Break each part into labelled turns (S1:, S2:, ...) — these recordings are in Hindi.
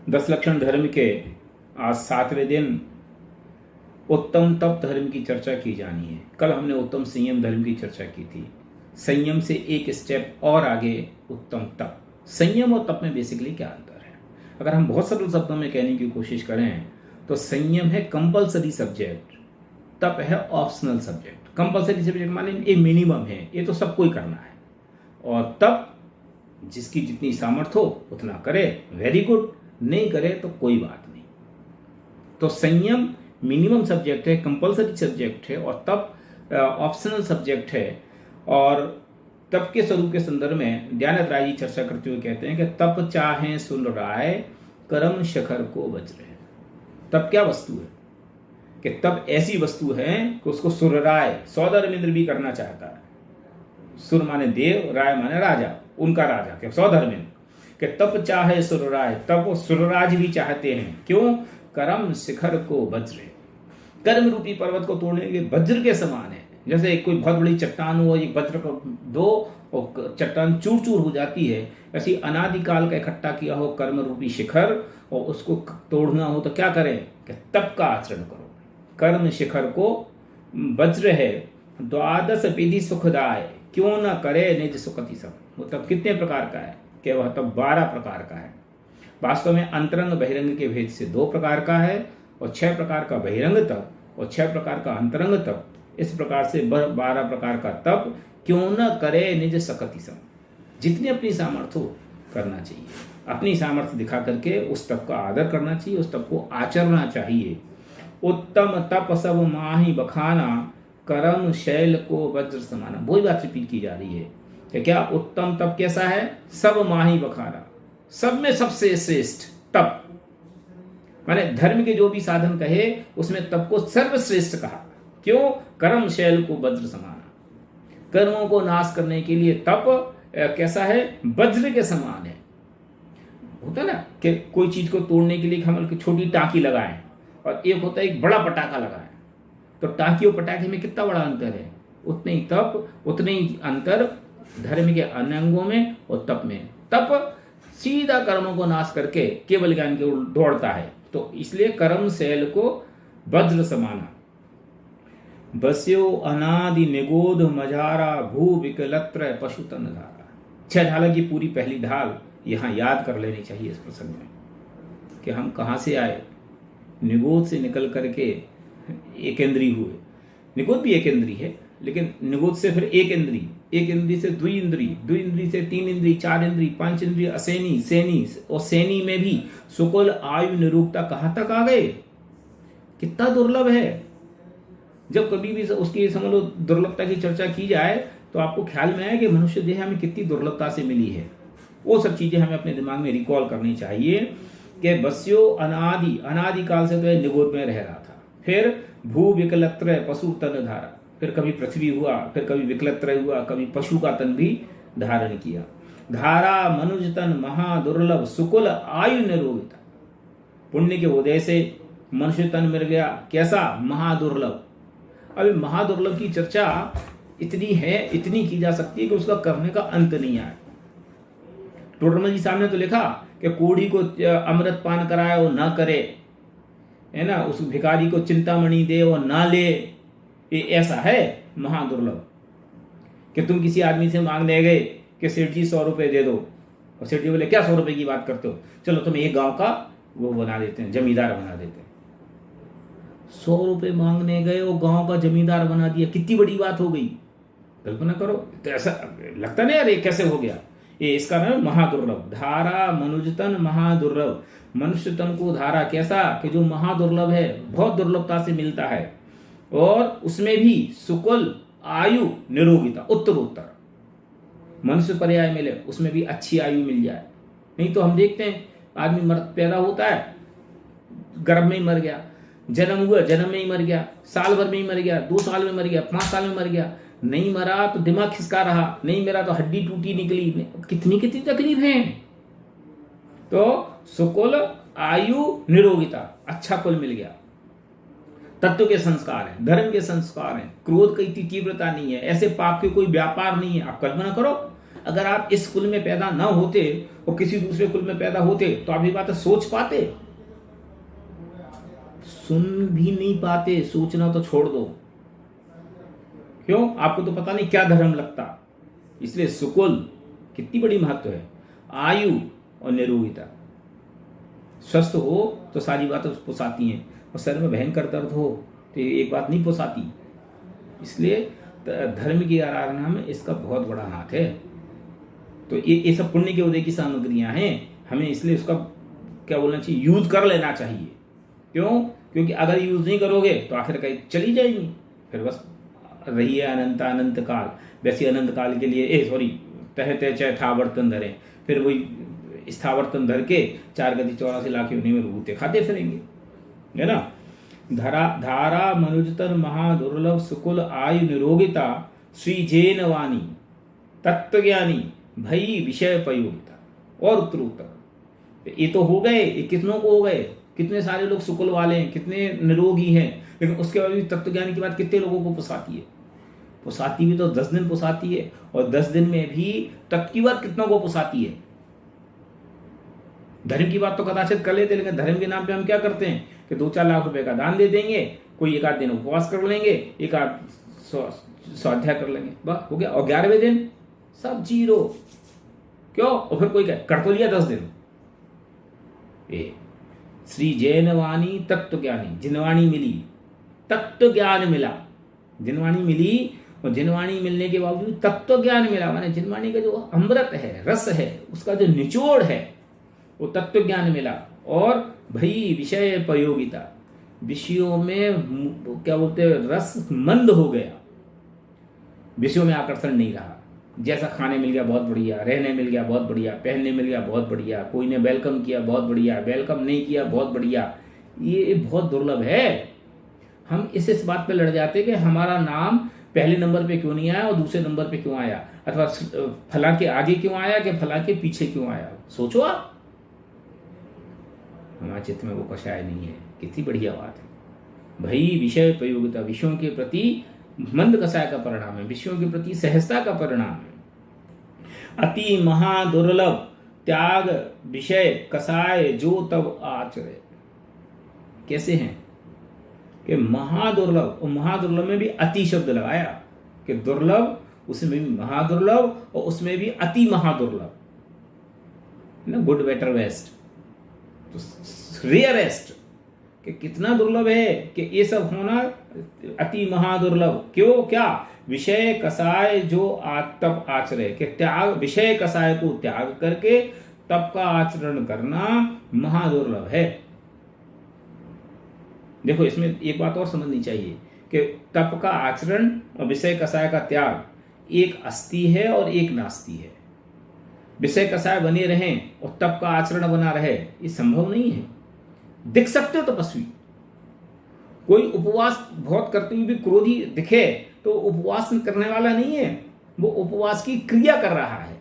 S1: 10 लक्षण धर्म के आज 7वें दिन उत्तम तप धर्म की चर्चा की जानी है। कल हमने उत्तम संयम धर्म की चर्चा की थी। संयम से एक स्टेप और आगे उत्तम तप। संयम और तप में बेसिकली क्या अंतर है? अगर हम बहुत सरल शब्दों में कहने की कोशिश करें तो संयम है कंपलसरी सब्जेक्ट, तप है ऑप्शनल सब्जेक्ट। कंपलसरी सब्जेक्ट माने ये मिनिमम है, ये तो सबको ही करना है, और तप जिसकी जितनी सामर्थ्य हो उतना करे, वेरी गुड, नहीं करे तो कोई बात नहीं। तो संयम मिनिमम सब्जेक्ट है, कंपलसरी सब्जेक्ट है, और तप ऑप्शनल सब्जेक्ट है। और तप के स्वरूप के संदर्भ में दयानंद राय जी चर्चा करते हुए कहते हैं कि तप चाहे सुन राय, कर्म शिखर को वज्र है। तप क्या वस्तु है? कि तप ऐसी वस्तु है कि उसको सुरराय सौधर्मेंद्र भी करना चाहता है। सुर माने देव, राय माने राजा, उनका राजा क्या सौधर्मेंद्र। कि तप चाहे सुरराय, तप सुरराज भी चाहते हैं। क्यों? कर्म शिखर को वज्र है। कर्म रूपी पर्वत को तोड़ने के वज्र के समान है। जैसे कोई बहुत बड़ी चट्टान हो, एक वज्र को दो और चट्टान चूर चूर हो जाती है, ऐसी अनादिकाल का इकट्ठा किया हो कर्म रूपी शिखर, और उसको तोड़ना हो तो क्या करें? कि तप का आचरण करो। कर्म शिखर को वज्र है, द्वादश विधि सुखदाय, क्यों न करे निज सुखति सब। वो तब कितने प्रकार का है? कि वह तब 12 प्रकार का है। वास्तव में अंतरंग बहिरंग के भेद से 2 प्रकार का है, और 6 प्रकार का बहिरंग तप और 6 प्रकार का अंतरंग तप। इस प्रकार से 12 प्रकार का तप क्यों न करे निज सकति सम। जितनी अपनी सामर्थ्य हो करना चाहिए, अपनी सामर्थ्य दिखा करके उस तप का आदर करना चाहिए, उस तप को आचरना चाहिए। उत्तम तप सब माही बखाना, कर्म शैल को वज्र समाना। वही बात रिपीट की जा रही है कि क्या उत्तम तप कैसा है? सब माही बखाना, सब में सबसे श्रेष्ठ तप। माने धर्म के जो भी साधन कहे उसमें तप को सर्वश्रेष्ठ कहा। क्यों? कर्म शैल को वज्र समाना। कर्मों को नाश करने के लिए तप कैसा है? वज्र के समान है। होता है ना कि कोई चीज को तोड़ने के लिए हम छोटी टाँकी लगाएं, और एक होता है एक बड़ा पटाखा लगाएं। तो टाँकी और पटाखे में कितना बड़ा अंतर है? उतने ही तप, उतने ही अंतर धर्म के अन्य अंगों में और तप में। तप सीधा कर्मों को नाश करके केवल ज्ञान की ओर दौड़ता है, तो इसलिए कर्म शैल को वज्र समाना। बस्यो अनादि निगोध मझारा, भू विकलत्र पशुतन धारा। 6 ढाल की पूरी पहली ढाल यहाँ याद कर लेनी चाहिए इस प्रसंग में, कि हम कहाँ से आए। निगोध से निकल करके एकेंद्री हुए। निगोध भी एकेंद्री है, लेकिन निगोध से फिर एक इंद्री से द्विइंद्री से 3 इंद्री, 4 इंद्री, 5 इंद्री, असेनी, सेनी, और सेनी में भी सुकुल आयु निरूपता कहाँ तक आ गए। कितना दुर्लभ है। जब कभी भी उसकी समझ लो दुर्लभता की चर्चा की जाए तो आपको ख्याल में आए कि मनुष्य देह हमें कितनी दुर्लभता से मिली है। वो सब चीजें हमें अपने दिमाग में रिकॉल करनी चाहिए कि बस्यो अनादि काल से तो निगोध में रह रहा था, फिर भू विकलत्र पशु तन धारा, फिर कभी पृथ्वी हुआ, फिर कभी विकलत्र हुआ, कभी पशु का तन भी धारण किया। धारा मनुज तन महादुर्लभ, सुकुल आयु निरोगिता। पुण्य के उदय से मनुष्य तन मिल गया, कैसा? महादुर्लभ। अभी महादुर्लभ की चर्चा इतनी है, इतनी की जा सकती है कि उसका करने का अंत नहीं आए। टोडरमल जी साहब ने तो लिखा कि कोढ़ी को अमृत पान कराए और ना करे, है ना, उस भिखारी को चिंतामणि दे और ना ले। ये ऐसा है महादुर्लभ कि तुम किसी आदमी से मांगने गए कि सेठ जी 100 रुपए दे दो, और सेठ जी बोले क्या 100 रुपए की बात करते हो, चलो तुम्हें एक गांव का वो बना देते हैं, जमींदार बना देते हैं। 100 रुपए मांगने गए और गांव का जमींदार बना दिया, कितनी बड़ी बात हो गई। कल्पना करो, तो ऐसा लगता नहीं यार ये कैसे हो गया। ये इसका नाम महादुर्लभ। धारा मनुजतन महादुर्लभ, मनुष्य तन को धारा कैसा कि जो महादुर्लभ है, बहुत दुर्लभता से मिलता है, और उसमें भी सुकुल आयु निरोगिता, उत्तरोत्तर मनुष्य पर्याय मिले, उसमें भी अच्छी आयु मिल जाए। नहीं तो हम देखते हैं आदमी पैदा होता है, गर्भ में ही मर गया, जन्म हुआ जन्म में ही मर गया, साल भर में ही मर गया, 2 साल में मर गया, 5 साल में मर गया, नहीं मरा तो दिमाग खिसका रहा, नहीं मरा तो हड्डी टूटी निकली, कितनी कितनी तकलीफ है। तो सुकुल आयु निरोगिता, अच्छा कुल मिल गया। तत्व के संस्कार हैं, धर्म के संस्कार हैं, क्रोध की तीव्रता नहीं है, ऐसे पाप के कोई व्यापार नहीं है। आप कल्पना करो अगर आप इस कुल में पैदा ना होते और किसी दूसरे कुल में पैदा होते तो आप ये बात सोच पाते? सुन भी नहीं पाते, सोचना तो छोड़ दो। क्यों? आपको तो पता नहीं क्या धर्म लगता। इसलिए सुकुल कितनी बड़ी महत्व है, आयु और निरोगिता। स्वस्थ हो तो सारी बातें पुसाती हैं, और शरीर में भयंकर दर्द हो तो एक बात नहीं पुसाती। इसलिए धर्म की आराधना में इसका बहुत बड़ा हाथ है। तो ये सब पुण्य के उदय की सामग्रियां हैं, हमें इसलिए उसका क्या बोलना चाहिए, यूज कर लेना चाहिए। क्यों? क्योंकि अगर यूज नहीं करोगे तो आखिर कहीं चली जाएंगी, फिर बस रही है अनंत काल। वैसे अनंत काल के लिए तह चय था बर्तन धरे, फिर वही स्थावर्तन धर के 4 गति 84 लाख योनि में रूते खाते फिरेंगे, है ना। धारा मनुजतर महादुर्लभ सुकुल आयु निरोगिता श्री जैन वाणी तत्वज्ञानी भई विषय पयोगिता। और उत्तर ये तो हो गए, ये कितनों को हो गए, कितने सारे लोग सुकुल वाले हैं, कितने निरोगी हैं, लेकिन उसके बाद भी तत्वज्ञानी की बात कितने लोगों को पुसाती है? पुसाती भी तो 10 दिन पुसाती है, और 10 दिन में भी तत्व की बात कितनों को पुसाती है? धर्म की बात तो कदाचित कर लेते, लेकिन धर्म के नाम पे हम क्या करते हैं कि 2-4 लाख रुपए का दान दे देंगे, कोई 1 आध दिन उपवास कर लेंगे, 1 आध स्वाध्याय कर लेंगे, बस हो गया। और 11वें दिन सब जीरो। क्यों? और फिर कोई कर तो लिया 10 दिन। श्री जैन वाणी तत्व ज्ञानी, जिनवाणी मिली तत्व ज्ञान मिला, जिनवाणी मिली, और जिनवाणी मिलने के बावजूद तत्व ज्ञान मिला, माने जिनवाणी का जो अमृत है, रस है, उसका जो निचोड़ है, वो तत्व ज्ञान मिला। और भई विषय प्रयोगिता, विषयों में क्या बोलते हैं, रस मंद हो गया, विषयों में आकर्षण नहीं रहा। जैसा खाने मिल गया बहुत बढ़िया, रहने मिल गया बहुत बढ़िया, पहनने मिल गया बहुत बढ़िया, कोई ने वेलकम किया बहुत बढ़िया, वेलकम नहीं किया बहुत बढ़िया, ये बहुत दुर्लभ है। हम इस बात पे लड़ जाते कि हमारा नाम पहले नंबर पे क्यों नहीं आया और दूसरे नंबर पे क्यों आया, अथवा फला के आगे क्यों आया कि फला के पीछे क्यों आया। सोचो आप, हमारे चित्त में वो कषाय नहीं है। कितनी बढ़िया बात है भाई। विषय प्रयोगिता, विषयों के प्रति मंद कषाय का परिणाम है, विषयों के प्रति सहजता का परिणाम है। अति महादुर्लभ त्याग विषय कषाय जो तब आचरे। कैसे हैं कि महादुर्लभ, और महादुर्लभ में भी अति शब्द लगाया कि दुर्लभ, उसमें भी महादुर्लभ और उसमें भी अति महादुर्लभ, ना, गुड बेटर बेस्ट, तो रेयरेस्ट, कि कितना दुर्लभ है कि ये सब होना अति महादुर्लभ। क्यों? क्या? विषय कसाय जो तप आचरे, कि त्याग, विषय कसाय को त्याग करके तप का आचरण करना महादुर्लभ है। देखो, इसमें एक बात और समझनी चाहिए कि तप का आचरण और विषय कसाय का त्याग एक अस्ति है और एक नास्ति है। विषय कसाय बने रहें और तप का आचरण बना रहे, ये संभव नहीं है। दिख सकते हो तपस्वी, कोई उपवास बहुत करते हुए भी क्रोधी दिखे तो उपवास करने वाला नहीं है, वो उपवास की क्रिया कर रहा है,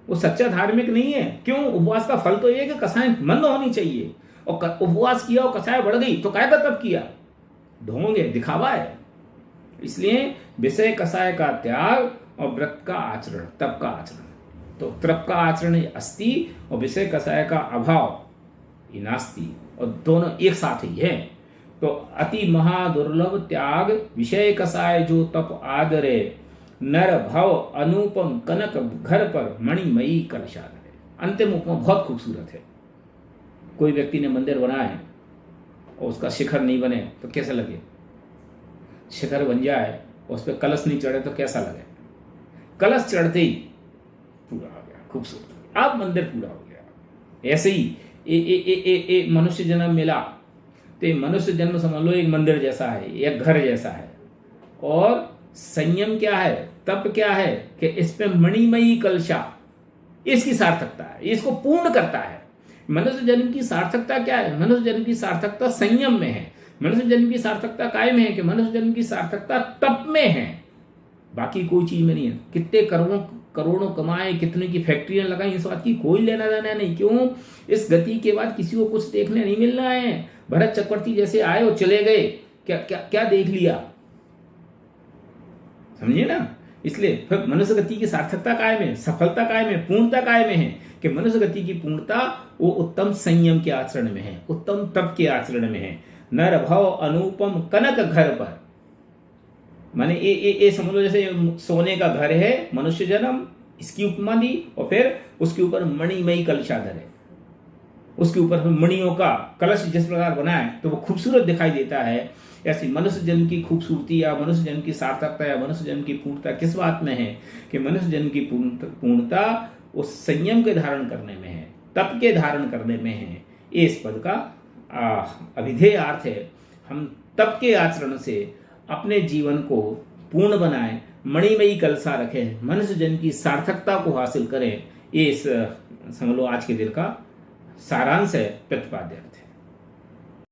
S1: वो सच्चा धार्मिक नहीं है। क्यों? उपवास का फल तो ये है कि कसाय मंद होनी चाहिए, और उपवास किया और कसाय बढ़ गई तो काय का तप किया, ढोंग है, दिखावा है। इसलिए विषय कसाय का त्याग और व्रत का आचरण, तप का आचरण, तो तप का आचरण अस्ति और विषय कसाय का अभाव ये नास्ति, और दोनों एक साथ ही है। तो अति महादुर्लभ त्याग विषय कसाय जो तप आदरे, नर भव अनुपम कनक घर पर मणिमयी कलशादरे। अंतिम उपमा बहुत खूबसूरत है। कोई व्यक्ति ने मंदिर बनाया है और उसका शिखर नहीं बने तो कैसा लगे? शिखर बन जाए और उस पर कलश नहीं चढ़े तो कैसा लगे? कलश चढ़ते ही पूरा हो गया, खूबसूरत, अब मंदिर पूरा हो गया। ऐसे ही ए मनुष्य जन्म मिला तो मनुष्य जन्म समझ लो एक मंदिर जैसा है, एक घर जैसा है। और संयम क्या है, तप क्या है कि इस पे मणिमयी कलशा, इसकी सार्थकता है, इसको पूर्ण करता है। मनुष्य जन्म की सार्थकता क्या है? मनुष्य जन्म की सार्थकता संयम में है। मनुष्य जन्म की सार्थकता काय में है कि मनुष्य जन्म की सार्थकता तप में है, बाकी कोई चीज में नहीं है। कितने करोड़ों कमाए, कितने की फैक्ट्रियां लगाई, इस बात की कोई लेना देना नहीं। क्यों? इस गति के बाद किसी को कुछ देखने नहीं मिलना है। भरत चक्रवर्ती जैसे आए और चले गए, क्या क्या क्या देख लिया? समझिए ना, इसलिए फिर मनुष्य गति की सार्थकता काय में, सफलता काय में, पूर्णता काय में है कि मनुष्य गति की पूर्णता वो उत्तम संयम के आचरण में है, उत्तम तप के आचरण में है। नर भव अनुपम कनक घर पर, माने ये समझ लो जैसे सोने का घर है मनुष्य जन्म, इसकी उपमा दी, और फिर उसके ऊपर मणिमयी कलशाधर है, उसके ऊपर मणियों का कलश जिस प्रकार बना है तो वो खूबसूरत दिखाई देता है। ऐसी मनुष्य जन्म की खूबसूरती या मनुष्य जन्म की सार्थकता या मनुष्य जन्म की पूर्णता किस बात में है कि मनुष्य जन्म की पूर्णता उस संयम के धारण करने में है, तप के धारण करने में है। ये इस पद का अभिधेय अर्थ है। हम तप के आचरण से अपने जीवन को पूर्ण बनाएं, मणिमयी कलसा रखें, मनुष्य जन्म की सार्थकता को हासिल करें। ये इस समझ लो आज के दिन का सारांश है, प्रतिपाद्य अर्थ है।